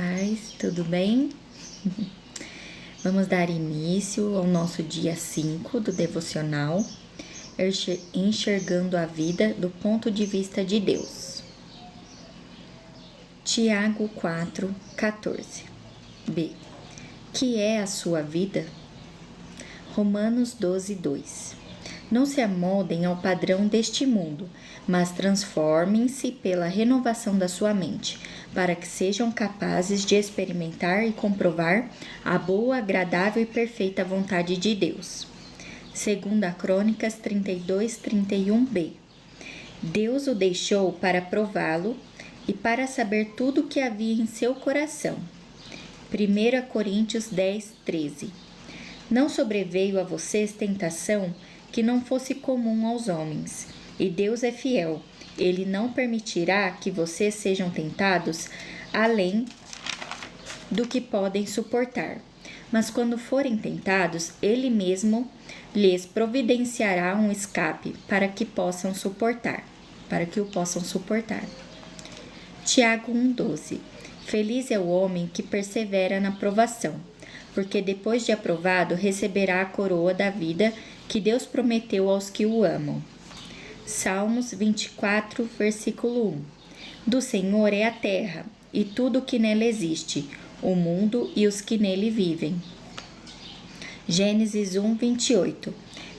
paz, tudo bem? Vamos dar início ao nosso dia 5 do devocional, enxergando a vida do ponto de vista de Deus. Tiago 4:14. B. Que é a sua vida? Romanos 12:2. Não se amoldem ao padrão deste mundo, mas transformem-se pela renovação da sua mente, para que sejam capazes de experimentar e comprovar a boa, agradável e perfeita vontade de Deus. 2 Crônicas 32:31b. Deus o deixou para prová-lo e para saber tudo o que havia em seu coração. 1 Coríntios 10:13. Não sobreveio a vocês tentação que não fosse comum aos homens, e Deus é fiel. Ele não permitirá que vocês sejam tentados além do que podem suportar. Mas quando forem tentados, Ele mesmo lhes providenciará um escape para que o possam suportar. Tiago 1:12. Feliz é o homem que persevera na provação, porque depois de aprovado receberá a coroa da vida que Deus prometeu aos que o amam. Salmos 24, versículo 1. Do Senhor é a terra e tudo o que nela existe, o mundo e os que nele vivem. Gênesis 1:28.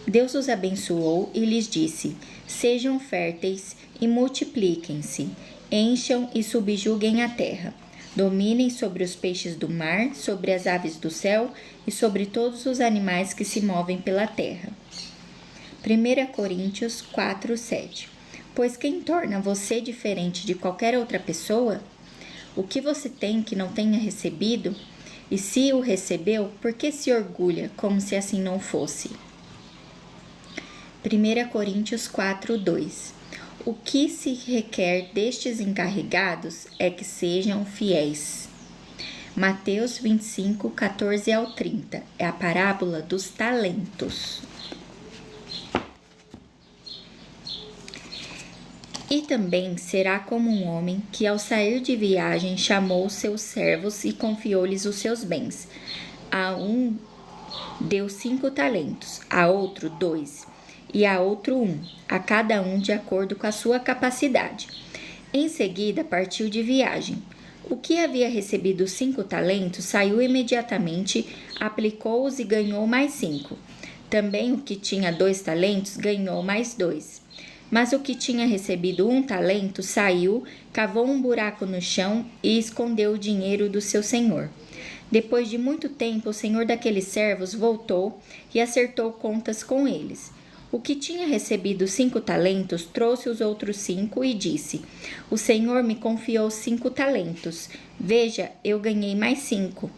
Deus os abençoou e lhes disse: sejam férteis e multipliquem-se, encham e subjuguem a terra. Dominem sobre os peixes do mar, sobre as aves do céu e sobre todos os animais que se movem pela terra. 1 Coríntios 4:7. Pois quem torna você diferente de qualquer outra pessoa? O que você tem que não tenha recebido? E se o recebeu, por que se orgulha como se assim não fosse? 1 Coríntios 4:2. O que se requer destes encarregados é que sejam fiéis. Mateus 25:14-30. É a parábola dos talentos. E também será como um homem que, ao sair de viagem, chamou seus servos e confiou-lhes os seus bens. A um deu 5 talentos, a outro 2, e a outro 1, a cada um de acordo com a sua capacidade. Em seguida, partiu de viagem. O que havia recebido 5 talentos saiu imediatamente, aplicou-os e ganhou mais 5. Também o que tinha 2 talentos ganhou mais 2. Mas o que tinha recebido 1 talento saiu, cavou um buraco no chão e escondeu o dinheiro do seu senhor. Depois de muito tempo, o senhor daqueles servos voltou e acertou contas com eles. O que tinha recebido 5 talentos trouxe os outros 5 e disse: o senhor me confiou 5 talentos. Veja, eu ganhei mais 5.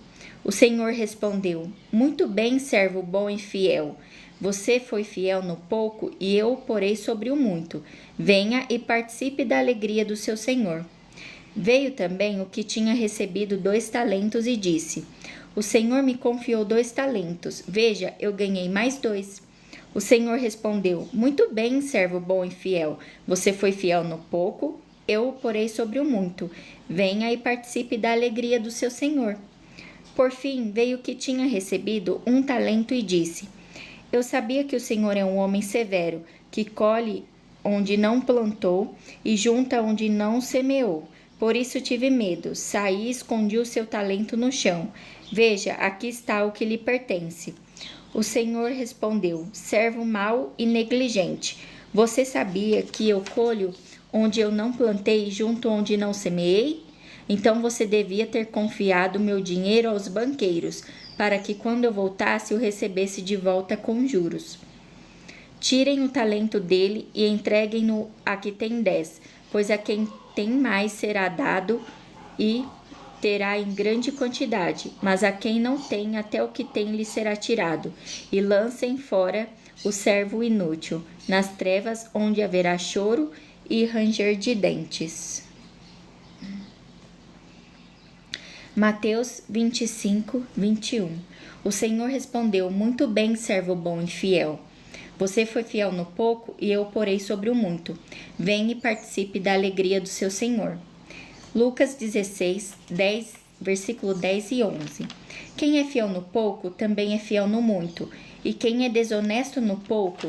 O senhor respondeu: muito bem, servo bom e fiel. Você foi fiel no pouco e eu o porei sobre o muito. Venha e participe da alegria do seu senhor. Veio também o que tinha recebido 2 talentos e disse: o senhor me confiou 2 talentos. Veja, eu ganhei mais 2. O senhor respondeu: muito bem, servo bom e fiel. Você foi fiel no pouco, eu o porei sobre o muito. Venha e participe da alegria do seu senhor. Por fim, veio o que tinha recebido 1 talento e disse: eu sabia que o Senhor é um homem severo, que colhe onde não plantou e junta onde não semeou. Por isso tive medo, saí e escondi o seu talento no chão. Veja, aqui está o que lhe pertence. O Senhor respondeu: servo mau e negligente. Você sabia que eu colho onde eu não plantei e junto onde não semeei? Então você devia ter confiado meu dinheiro aos banqueiros, para que quando eu voltasse o recebesse de volta com juros. Tirem o talento dele e entreguem-no a que tem 10, pois a quem tem mais será dado e terá em grande quantidade, mas a quem não tem, até o que tem lhe será tirado. E lancem fora o servo inútil, nas trevas onde haverá choro e ranger de dentes. Mateus 25:21. O Senhor respondeu: muito bem, servo bom e fiel. Você foi fiel no pouco e eu o porei sobre o muito. Venha e participe da alegria do seu Senhor. Lucas 16:10 versículo 10 e 11. Quem é fiel no pouco, também é fiel no muito, e quem é desonesto no pouco,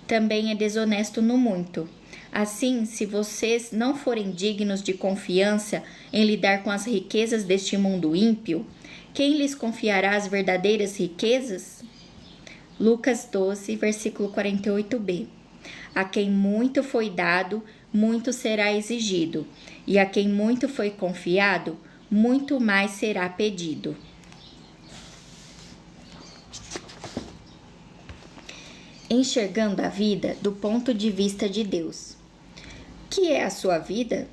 também é desonesto no muito. Assim, se vocês não forem dignos de confiança em lidar com as riquezas deste mundo ímpio, quem lhes confiará as verdadeiras riquezas? Lucas 12, versículo 48b. A quem muito foi dado, muito será exigido, e a quem muito foi confiado, muito mais será pedido. Enxergando a vida do ponto de vista de Deus. O que é a sua vida?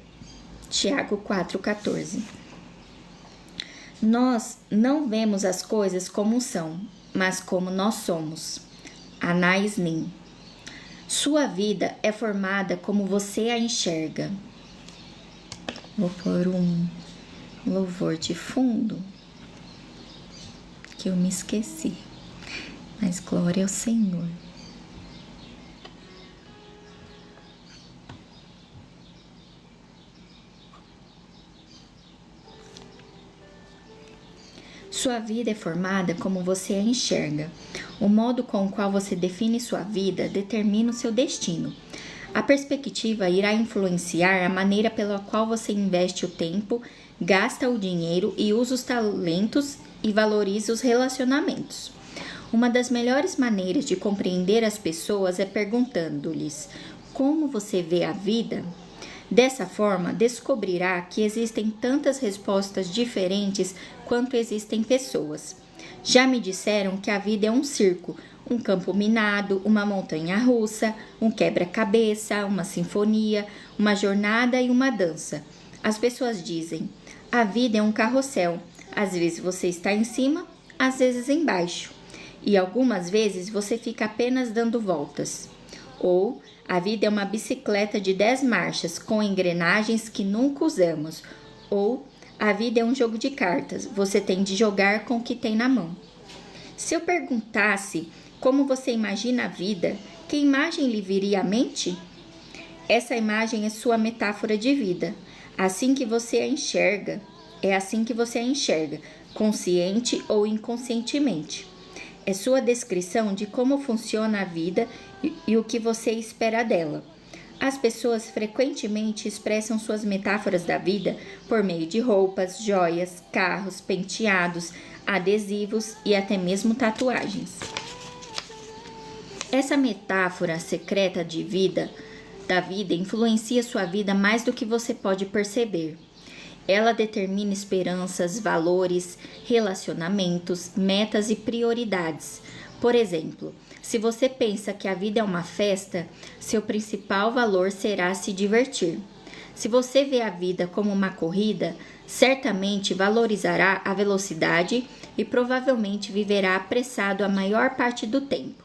Tiago 4,14. Nós não vemos as coisas como são, mas como nós somos. Anais Nin. Sua vida é formada como você a enxerga. Vou pôr um louvor de fundo, que eu me esqueci. Mas glória ao Senhor. Sua vida é formada como você a enxerga. O modo com o qual você define sua vida determina o seu destino. A perspectiva irá influenciar a maneira pela qual você investe o tempo, gasta o dinheiro e usa os talentos e valoriza os relacionamentos. Uma das melhores maneiras de compreender as pessoas é perguntando-lhes: como você vê a vida? Dessa forma, descobrirá que existem tantas respostas diferentes quanto existem pessoas. Já me disseram que a vida é um circo, um campo minado, uma montanha russa, um quebra-cabeça, uma sinfonia, uma jornada e uma dança. As pessoas dizem: a vida é um carrossel. Às vezes você está em cima, às vezes embaixo. E algumas vezes você fica apenas dando voltas. Ou a vida é uma bicicleta de 10 marchas com engrenagens que nunca usamos. Ou a vida é um jogo de cartas, você tem de jogar com o que tem na mão. Se eu perguntasse como você imagina a vida, que imagem lhe viria à mente? Essa imagem é sua metáfora de vida. Assim que você a enxerga, é assim que você a enxerga, consciente ou inconscientemente. É sua descrição de como funciona a vida e o que você espera dela. As pessoas frequentemente expressam suas metáforas da vida por meio de roupas, joias, carros, penteados, adesivos e até mesmo tatuagens. Essa metáfora secreta da vida influencia sua vida mais do que você pode perceber. Ela determina esperanças, valores, relacionamentos, metas e prioridades. Por exemplo, se você pensa que a vida é uma festa, seu principal valor será se divertir. Se você vê a vida como uma corrida, certamente valorizará a velocidade e provavelmente viverá apressado a maior parte do tempo.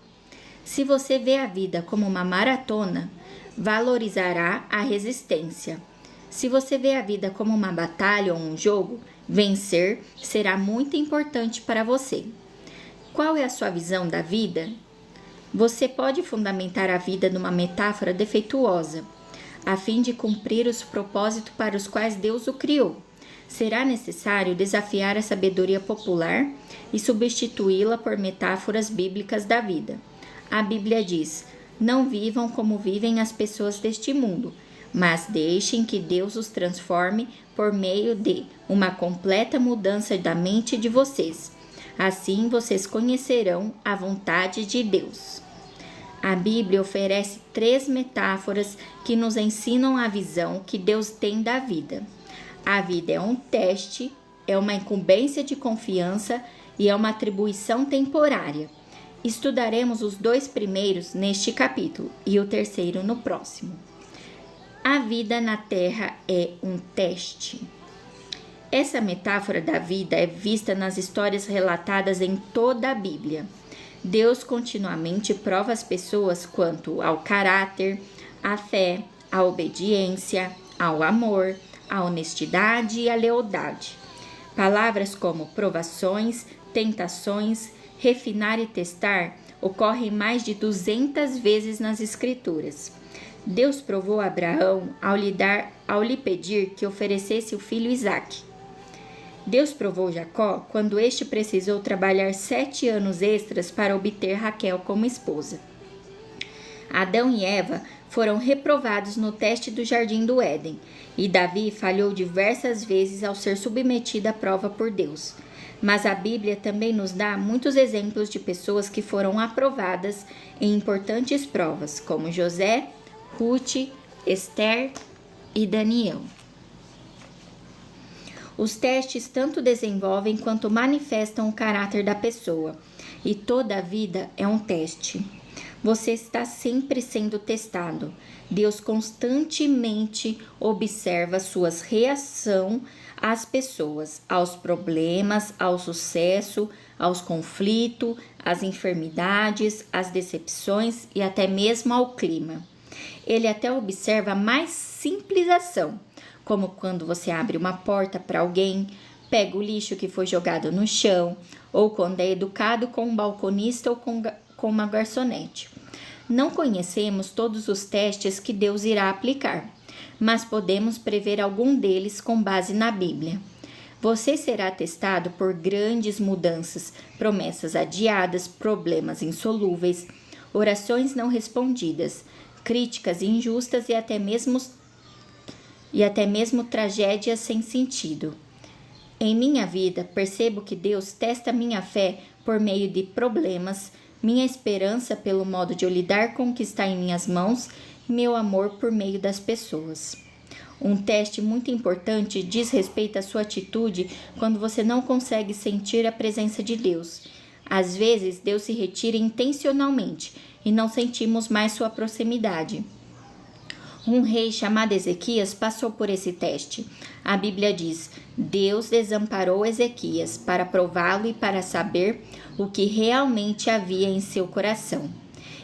Se você vê a vida como uma maratona, valorizará a resistência. Se você vê a vida como uma batalha ou um jogo, vencer será muito importante para você. Qual é a sua visão da vida? Você pode fundamentar a vida numa metáfora defeituosa, a fim de cumprir os propósitos para os quais Deus o criou. Será necessário desafiar a sabedoria popular e substituí-la por metáforas bíblicas da vida. A Bíblia diz: não vivam como vivem as pessoas deste mundo, mas deixem que Deus os transforme por meio de uma completa mudança da mente de vocês. Assim vocês conhecerão a vontade de Deus. A Bíblia oferece 3 metáforas que nos ensinam a visão que Deus tem da vida. A vida é um teste, é uma incumbência de confiança e é uma atribuição temporária. Estudaremos os 2 primeiros neste capítulo e o terceiro no próximo. A vida na Terra é um teste. Essa metáfora da vida é vista nas histórias relatadas em toda a Bíblia. Deus continuamente prova as pessoas quanto ao caráter, à fé, à obediência, ao amor, à honestidade e à lealdade. Palavras como provações, tentações, refinar e testar ocorrem mais de 200 vezes nas Escrituras. Deus provou a Abraão ao lhe pedir que oferecesse o filho Isaque. Deus provou Jacó quando este precisou trabalhar 7 anos extras para obter Raquel como esposa. Adão e Eva foram reprovados no teste do Jardim do Éden, e Davi falhou diversas vezes ao ser submetido à prova por Deus. Mas a Bíblia também nos dá muitos exemplos de pessoas que foram aprovadas em importantes provas, como José, Ruth, Esther e Daniel. Os testes tanto desenvolvem quanto manifestam o caráter da pessoa, e toda a vida é um teste. Você está sempre sendo testado. Deus constantemente observa sua reação às pessoas, aos problemas, ao sucesso, aos conflitos, às enfermidades, às decepções e até mesmo ao clima. Ele até observa a mais simples ação, como quando você abre uma porta para alguém, pega o lixo que foi jogado no chão, ou quando é educado com um balconista ou com uma garçonete. Não conhecemos todos os testes que Deus irá aplicar, mas podemos prever algum deles com base na Bíblia. Você será testado por grandes mudanças, promessas adiadas, problemas insolúveis, orações não respondidas, críticas injustas e até mesmo tragédias sem sentido. Em minha vida, percebo que Deus testa minha fé por meio de problemas, minha esperança pelo modo de eu lidar com o que está em minhas mãos e meu amor por meio das pessoas. Um teste muito importante diz respeito à sua atitude quando você não consegue sentir a presença de Deus. Às vezes, Deus se retira intencionalmente e não sentimos mais sua proximidade. Um rei chamado Ezequias passou por esse teste. A Bíblia diz: Deus desamparou Ezequias para prová-lo e para saber o que realmente havia em seu coração.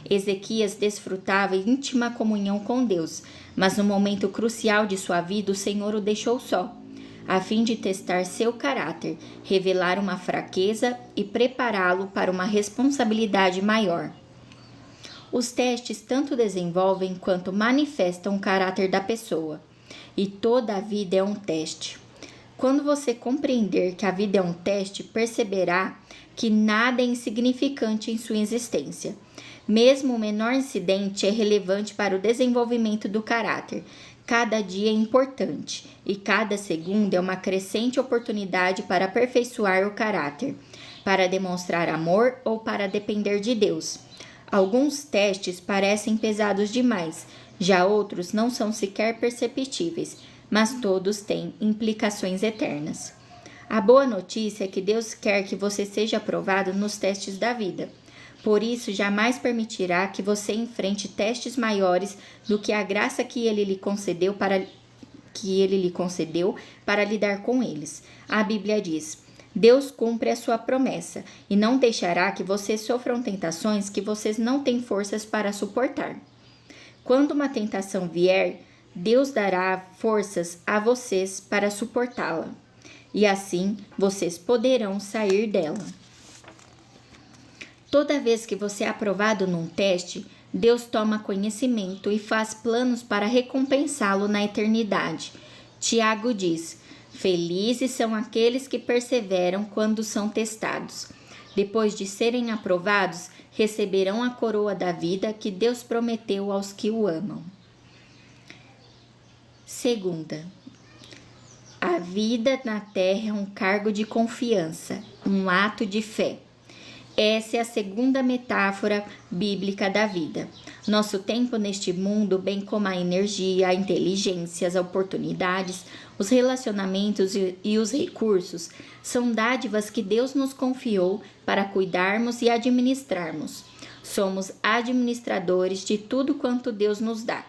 Ezequias desfrutava íntima comunhão com Deus, mas no momento crucial de sua vida o Senhor o deixou só, a fim de testar seu caráter, revelar uma fraqueza e prepará-lo para uma responsabilidade maior. Os testes tanto desenvolvem quanto manifestam o caráter da pessoa, e toda a vida é um teste. Quando você compreender que a vida é um teste, perceberá que nada é insignificante em sua existência. Mesmo o menor incidente é relevante para o desenvolvimento do caráter. Cada dia é importante e cada segundo é uma crescente oportunidade para aperfeiçoar o caráter, para demonstrar amor ou para depender de Deus. Alguns testes parecem pesados demais, já outros não são sequer perceptíveis, mas todos têm implicações eternas. A boa notícia é que Deus quer que você seja aprovado nos testes da vida. Por isso, jamais permitirá que você enfrente testes maiores do que a graça que Ele lhe concedeu para lidar com eles. A Bíblia diz: Deus cumpre a sua promessa e não deixará que vocês sofram tentações que vocês não têm forças para suportar. Quando uma tentação vier, Deus dará forças a vocês para suportá-la, e assim vocês poderão sair dela. Toda vez que você é aprovado num teste, Deus toma conhecimento e faz planos para recompensá-lo na eternidade. Tiago diz: felizes são aqueles que perseveram quando são testados. Depois de serem aprovados, receberão a coroa da vida que Deus prometeu aos que o amam. Segunda, a vida na terra é um cargo de confiança, um ato de fé. Essa é a segunda metáfora bíblica da vida. Nosso tempo neste mundo, bem como a energia, a inteligência, as oportunidades, os relacionamentos e os recursos, são dádivas que Deus nos confiou para cuidarmos e administrarmos. Somos administradores de tudo quanto Deus nos dá.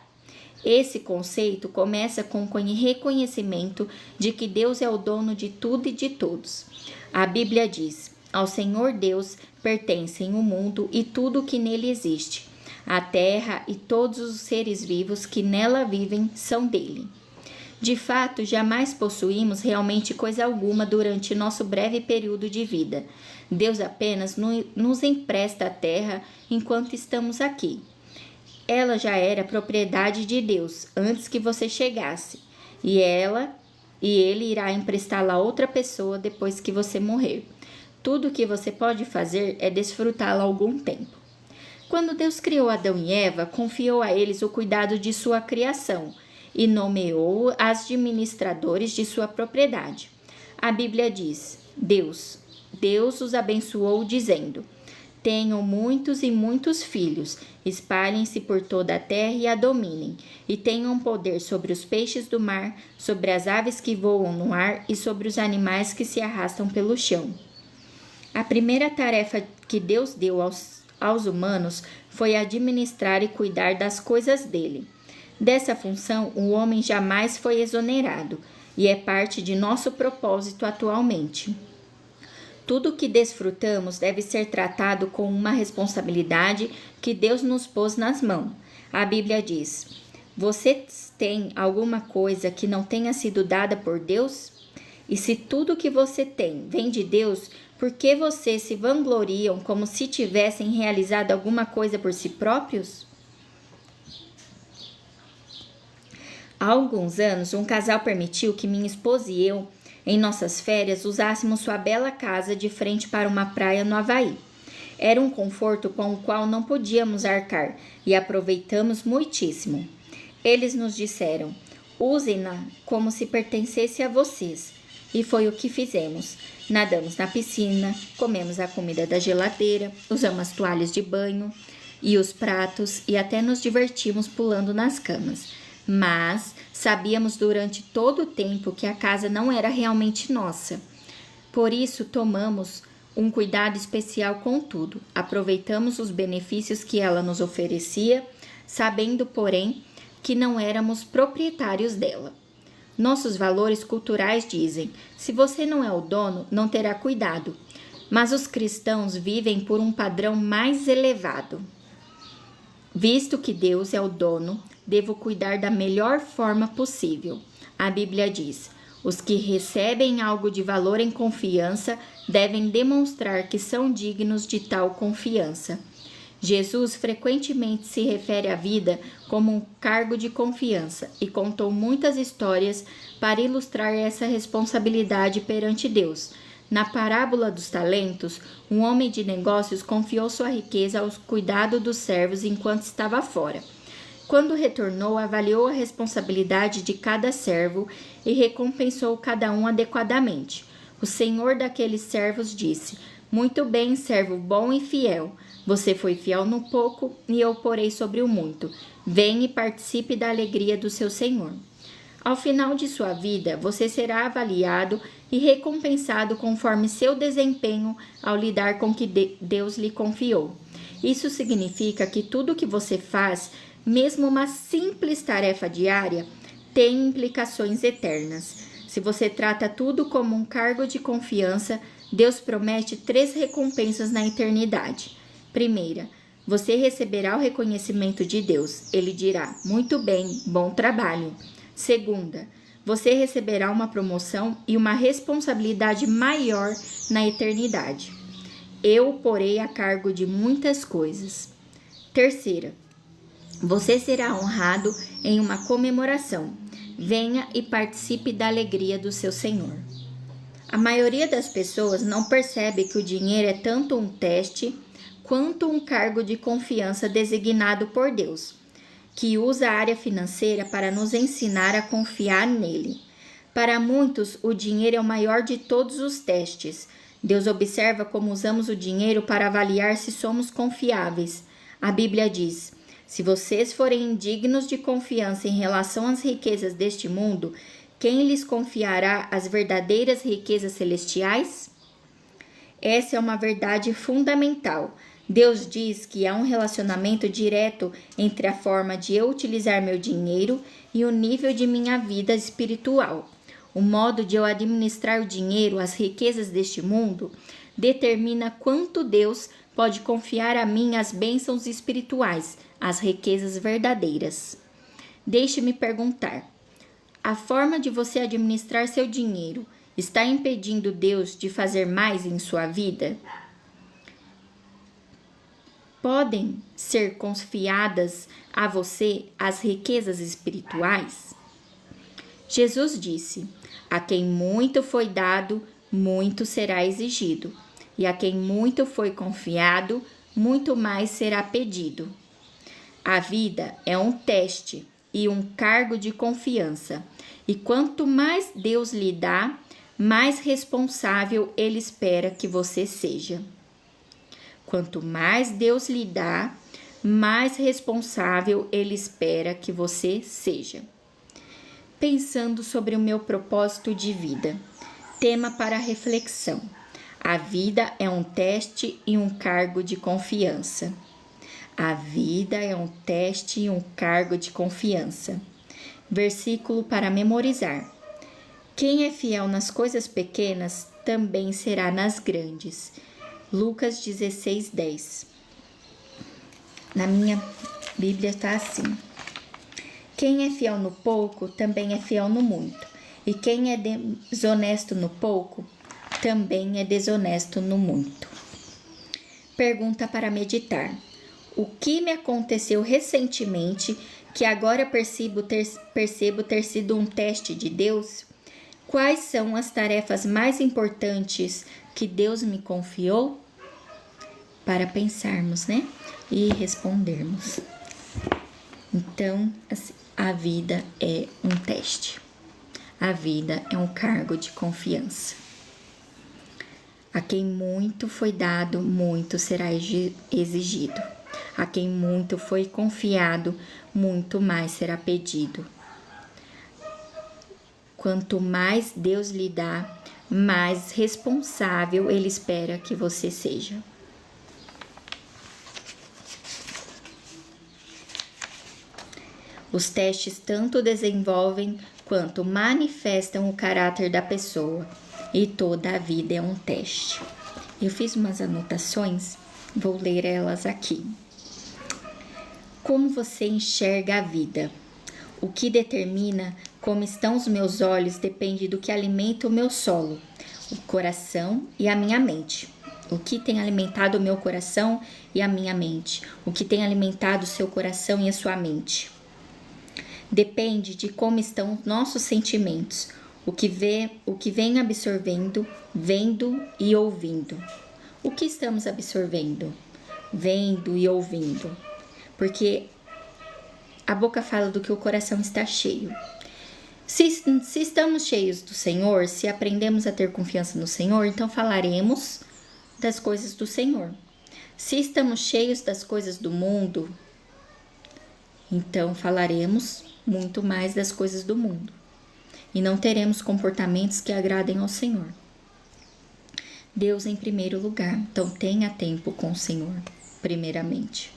Esse conceito começa com o reconhecimento de que Deus é o dono de tudo e de todos. A Bíblia diz: ao Senhor Deus pertencem o mundo e tudo o que nele existe. A terra e todos os seres vivos que nela vivem são dele. De fato, jamais possuímos realmente coisa alguma durante nosso breve período de vida. Deus apenas nos empresta a terra enquanto estamos aqui. Ela já era propriedade de Deus antes que você chegasse, e ela e ele irá emprestá-la a outra pessoa depois que você morrer. Tudo o que você pode fazer é desfrutá-la algum tempo. Quando Deus criou Adão e Eva, confiou a eles o cuidado de sua criação e nomeou administradores de sua propriedade. A Bíblia diz: Deus os abençoou dizendo: tenham muitos e muitos filhos, espalhem-se por toda a terra e a dominem, e tenham poder sobre os peixes do mar, sobre as aves que voam no ar e sobre os animais que se arrastam pelo chão. A primeira tarefa que Deus deu aos humanos foi administrar e cuidar das coisas dele. Dessa função, o homem jamais foi exonerado, e é parte de nosso propósito atualmente. Tudo o que desfrutamos deve ser tratado com uma responsabilidade que Deus nos pôs nas mãos. A Bíblia diz: vocês têm alguma coisa que não tenha sido dada por Deus? E se tudo que você tem vem de Deus, por que vocês se vangloriam como se tivessem realizado alguma coisa por si próprios? Há alguns anos, um casal permitiu que minha esposa e eu, em nossas férias, usássemos sua bela casa de frente para uma praia no Havaí. Era um conforto com o qual não podíamos arcar e aproveitamos muitíssimo. Eles nos disseram: usem-na como se pertencesse a vocês. E foi o que fizemos. Nadamos na piscina, comemos a comida da geladeira, usamos as toalhas de banho e os pratos e até nos divertimos pulando nas camas. Mas sabíamos durante todo o tempo que a casa não era realmente nossa. Por isso, tomamos um cuidado especial com tudo. Aproveitamos os benefícios que ela nos oferecia, sabendo, porém, que não éramos proprietários dela. Nossos valores culturais dizem: se você não é o dono, não terá cuidado. Mas os cristãos vivem por um padrão mais elevado. Visto que Deus é o dono, devo cuidar da melhor forma possível. A Bíblia diz: os que recebem algo de valor em confiança devem demonstrar que são dignos de tal confiança. Jesus frequentemente se refere à vida como um cargo de confiança e contou muitas histórias para ilustrar essa responsabilidade perante Deus. Na parábola dos talentos, um homem de negócios confiou sua riqueza ao cuidado dos servos enquanto estava fora. Quando retornou, avaliou a responsabilidade de cada servo e recompensou cada um adequadamente. O senhor daqueles servos disse: muito bem, servo bom e fiel. Você foi fiel no pouco e eu porei sobre o muito. Venha e participe da alegria do seu senhor. Ao final de sua vida, você será avaliado e recompensado conforme seu desempenho ao lidar com o que Deus lhe confiou. Isso significa que tudo o que você faz, mesmo uma simples tarefa diária, tem implicações eternas. Se você trata tudo como um cargo de confiança, Deus promete 3 recompensas na eternidade. Primeira, você receberá o reconhecimento de Deus. Ele dirá: muito bem, bom trabalho. Segunda, você receberá uma promoção e uma responsabilidade maior na eternidade. Eu o porei a cargo de muitas coisas. Terceira, você será honrado em uma comemoração. Venha e participe da alegria do seu Senhor. A maioria das pessoas não percebe que o dinheiro é tanto um teste quanto um cargo de confiança designado por Deus, que usa a área financeira para nos ensinar a confiar nele. Para muitos, o dinheiro é o maior de todos os testes. Deus observa como usamos o dinheiro para avaliar se somos confiáveis. A Bíblia diz: se vocês forem indignos de confiança em relação às riquezas deste mundo, quem lhes confiará as verdadeiras riquezas celestiais? Essa é uma verdade fundamental. Deus diz que há um relacionamento direto entre a forma de eu utilizar meu dinheiro e o nível de minha vida espiritual. O modo de eu administrar o dinheiro, as riquezas deste mundo, determina quanto Deus pode confiar a mim as bênçãos espirituais, as riquezas verdadeiras. Deixe-me perguntar: a forma de você administrar seu dinheiro está impedindo Deus de fazer mais em sua vida? Podem ser confiadas a você as riquezas espirituais? Jesus disse: a quem muito foi dado, muito será exigido, e a quem muito foi confiado, muito mais será pedido. A vida é um teste e um cargo de confiança, e quanto mais Deus lhe dá, mais responsável Ele espera que você seja. Quanto mais Deus lhe dá, mais responsável Ele espera que você seja. Pensando sobre o meu propósito de vida. Tema para reflexão. A vida é um teste e um cargo de confiança. A vida é um teste e um cargo de confiança. Versículo para memorizar. Quem é fiel nas coisas pequenas, também será nas grandes. Lucas 16:10. Na minha Bíblia está assim. Quem é fiel no pouco, também é fiel no muito. E quem é desonesto no pouco, também é desonesto no muito. Pergunta para meditar. O que me aconteceu recentemente que agora percebo ter sido um teste de Deus? Quais são as tarefas mais importantes que Deus me confiou? Para pensarmos, né? E respondermos. Então, assim, a vida é um teste. A vida é um cargo de confiança. A quem muito foi dado, muito será exigido. A quem muito foi confiado, muito mais será pedido. Quanto mais Deus lhe dá, mais responsável Ele espera que você seja. Os testes tanto desenvolvem quanto manifestam o caráter da pessoa, e toda a vida é um teste. Eu fiz umas anotações, vou ler elas aqui. Como você enxerga a vida? O que determina como estão os meus olhos depende do que alimenta o meu solo, o coração e a minha mente. O que tem alimentado o meu coração e a minha mente? O que tem alimentado o seu coração e a sua mente? Depende de como estão nossos sentimentos, o que vem absorvendo, vendo e ouvindo. O que estamos absorvendo, vendo e ouvindo? Porque a boca fala do que o coração está cheio. Se estamos cheios do Senhor, se aprendemos a ter confiança no Senhor, então falaremos das coisas do Senhor. Se estamos cheios das coisas do mundo, então falaremos muito mais das coisas do mundo. E não teremos comportamentos que agradem ao Senhor. Deus em primeiro lugar. Então tenha tempo com o Senhor, primeiramente.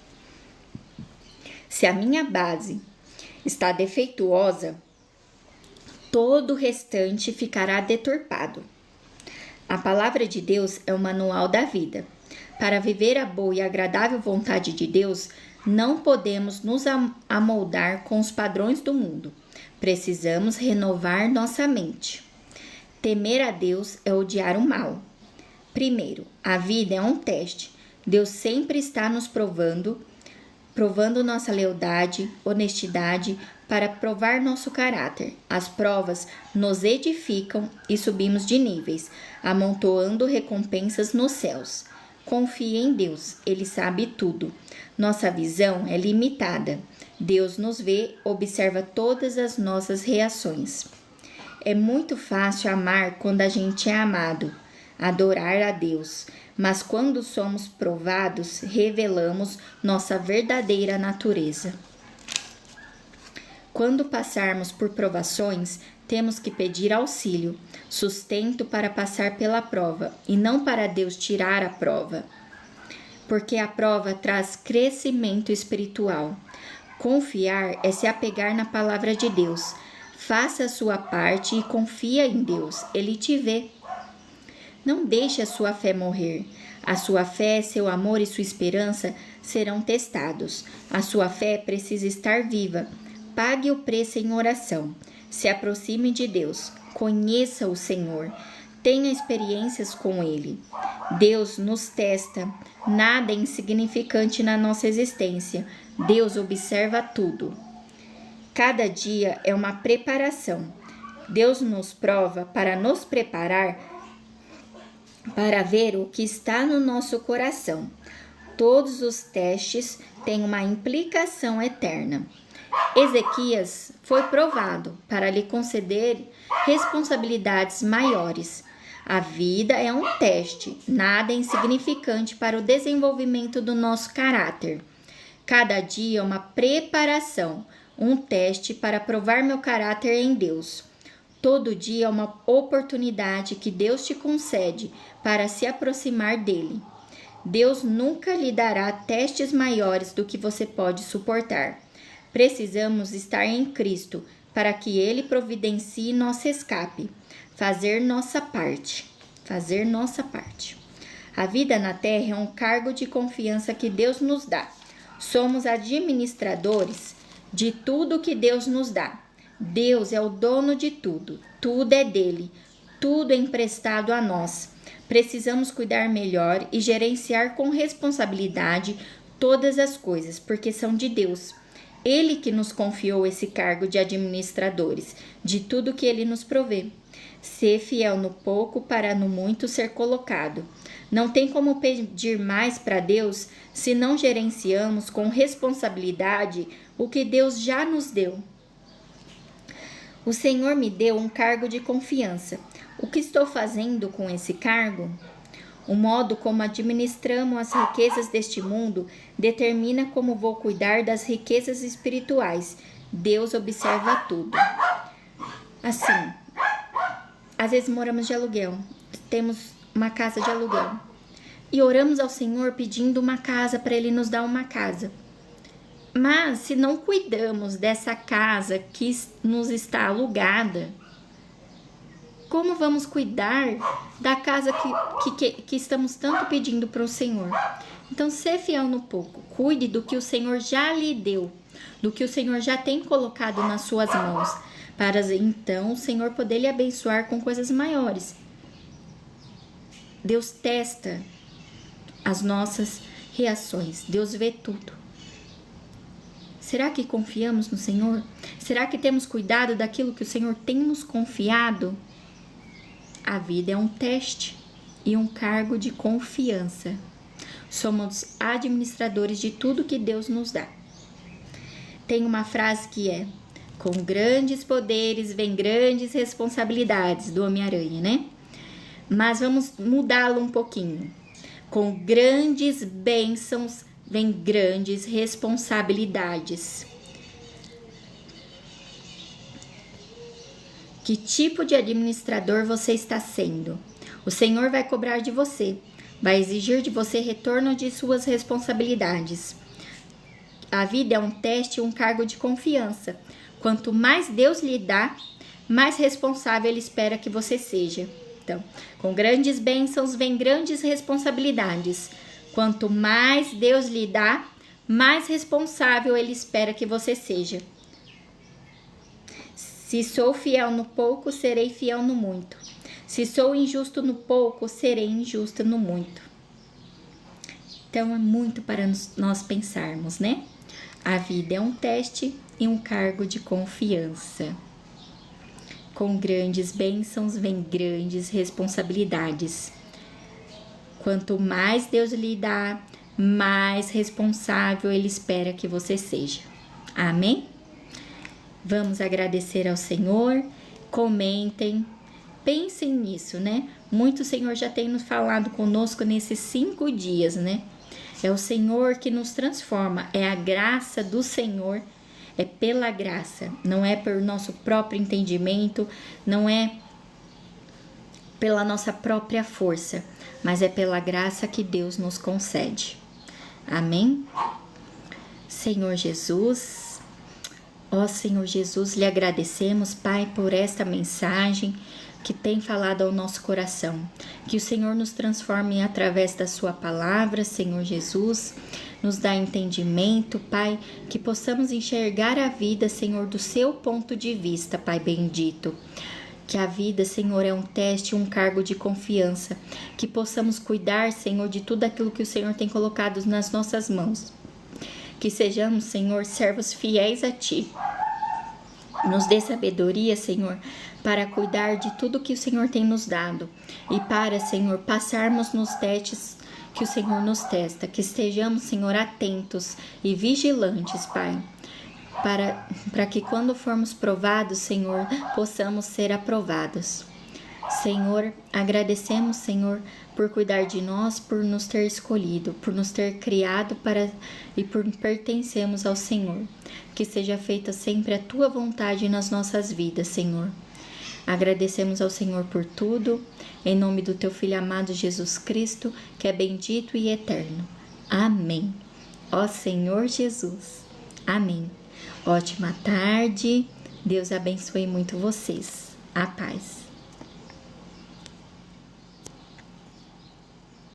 Se a minha base está defeituosa, todo o restante ficará deturpado. A palavra de Deus é o manual da vida. Para viver a boa e agradável vontade de Deus, não podemos nos amoldar com os padrões do mundo. Precisamos renovar nossa mente. Temer a Deus é odiar o mal. Primeiro, a vida é um teste. Deus sempre está nos provando nossa lealdade, honestidade, para provar nosso caráter. As provas nos edificam e subimos de níveis, amontoando recompensas nos céus. Confie em Deus, Ele sabe tudo. Nossa visão é limitada. Deus nos vê, observa todas as nossas reações. É muito fácil amar quando a gente é amado, adorar a Deus, mas quando somos provados, revelamos nossa verdadeira natureza. Quando passarmos por provações, temos que pedir auxílio, sustento para passar pela prova, e não para Deus tirar a prova. Porque a prova traz crescimento espiritual. Confiar é se apegar na palavra de Deus. Faça a sua parte e confia em Deus, Ele te vê. Não deixe a sua fé morrer. A sua fé, seu amor e sua esperança serão testados. A sua fé precisa estar viva. Pague o preço em oração. Se aproxime de Deus. Conheça o Senhor. Tenha experiências com Ele. Deus nos testa. Nada é insignificante na nossa existência. Deus observa tudo. Cada dia é uma preparação. Deus nos prova para nos preparar para ver o que está no nosso coração. Todos os testes têm uma implicação eterna. Ezequias foi provado para lhe conceder responsabilidades maiores. A vida é um teste, nada insignificante para o desenvolvimento do nosso caráter. Cada dia é uma preparação, um teste para provar meu caráter em Deus. Todo dia é uma oportunidade que Deus te concede para se aproximar dele. Deus nunca lhe dará testes maiores do que você pode suportar. Precisamos estar em Cristo para que ele providencie nosso escape. Fazer nossa parte. A vida na terra é um cargo de confiança que Deus nos dá. Somos administradores de tudo que Deus nos dá. Deus é o dono de tudo. Tudo é dele. Tudo é emprestado a nós. Precisamos cuidar melhor e gerenciar com responsabilidade todas as coisas, porque são de Deus. Ele que nos confiou esse cargo de administradores de tudo que ele nos provê. Ser fiel no pouco para no muito ser colocado. Não tem como pedir mais para Deus se não gerenciamos com responsabilidade o que Deus já nos deu. O Senhor me deu um cargo de confiança. O que estou fazendo com esse cargo? O modo como administramos as riquezas deste mundo determina como vou cuidar das riquezas espirituais. Deus observa tudo. Assim, às vezes moramos de aluguel, temos uma casa de aluguel e oramos ao Senhor pedindo uma casa para Ele nos dar uma casa. Mas se não cuidamos dessa casa que nos está alugada, como vamos cuidar da casa que estamos tanto pedindo para o Senhor? Então, ser fiel no pouco. Cuide do que o Senhor já lhe deu, do que o Senhor já tem colocado nas suas mãos, para então o Senhor poder lhe abençoar com coisas maiores. Deus testa as nossas reações. Deus vê tudo. Será que confiamos no Senhor? Será que temos cuidado daquilo que o Senhor tem nos confiado? A vida é um teste e um cargo de confiança. Somos administradores de tudo que Deus nos dá. Tem uma frase que é: com grandes poderes vem grandes responsabilidades, do Homem-Aranha, né? Mas vamos mudá-lo um pouquinho. Com grandes bênçãos vem grandes responsabilidades. Que tipo de administrador você está sendo? O Senhor vai cobrar de você, vai exigir de você retorno de suas responsabilidades. A vida é um teste e um cargo de confiança. Quanto mais Deus lhe dá, mais responsável Ele espera que você seja. Então, com grandes bênçãos vem grandes responsabilidades. Quanto mais Deus lhe dá, mais responsável Ele espera que você seja. Se sou fiel no pouco, serei fiel no muito. Se sou injusto no pouco, serei injusta no muito. Então, é muito para nós pensarmos, né? A vida é um teste e um cargo de confiança. Com grandes bênçãos vem grandes responsabilidades. Quanto mais Deus lhe dá, mais responsável Ele espera que você seja. Amém? Vamos agradecer ao Senhor, comentem, pensem nisso, né? Muito o Senhor já tem nos falado conosco nesses 5 dias, né? É o Senhor que nos transforma, é a graça do Senhor, é pela graça, não é por nosso próprio entendimento, não é pela nossa própria força, mas é pela graça que Deus nos concede. Amém? Senhor Jesus, ó Senhor Jesus, lhe agradecemos, Pai, por esta mensagem que tem falado ao nosso coração. Que o Senhor nos transforme através da sua palavra, Senhor Jesus, nos dá entendimento, Pai, que possamos enxergar a vida, Senhor, do seu ponto de vista, Pai bendito. Que a vida, Senhor, é um teste, um cargo de confiança. Que possamos cuidar, Senhor, de tudo aquilo que o Senhor tem colocado nas nossas mãos. Que sejamos, Senhor, servos fiéis a Ti. Nos dê sabedoria, Senhor, para cuidar de tudo que o Senhor tem nos dado e para, Senhor, passarmos nos testes que o Senhor nos testa, que estejamos, Senhor, atentos e vigilantes, Pai, para que quando formos provados, Senhor, possamos ser aprovados. Senhor, agradecemos, Senhor, por cuidar de nós, por nos ter escolhido, por nos ter criado e por pertencermos ao Senhor. Que seja feita sempre a Tua vontade nas nossas vidas, Senhor. Agradecemos ao Senhor por tudo, em nome do Teu Filho amado Jesus Cristo, que é bendito e eterno. Amém. Ó Senhor Jesus. Amém. Ótima tarde. Deus abençoe muito vocês. A paz.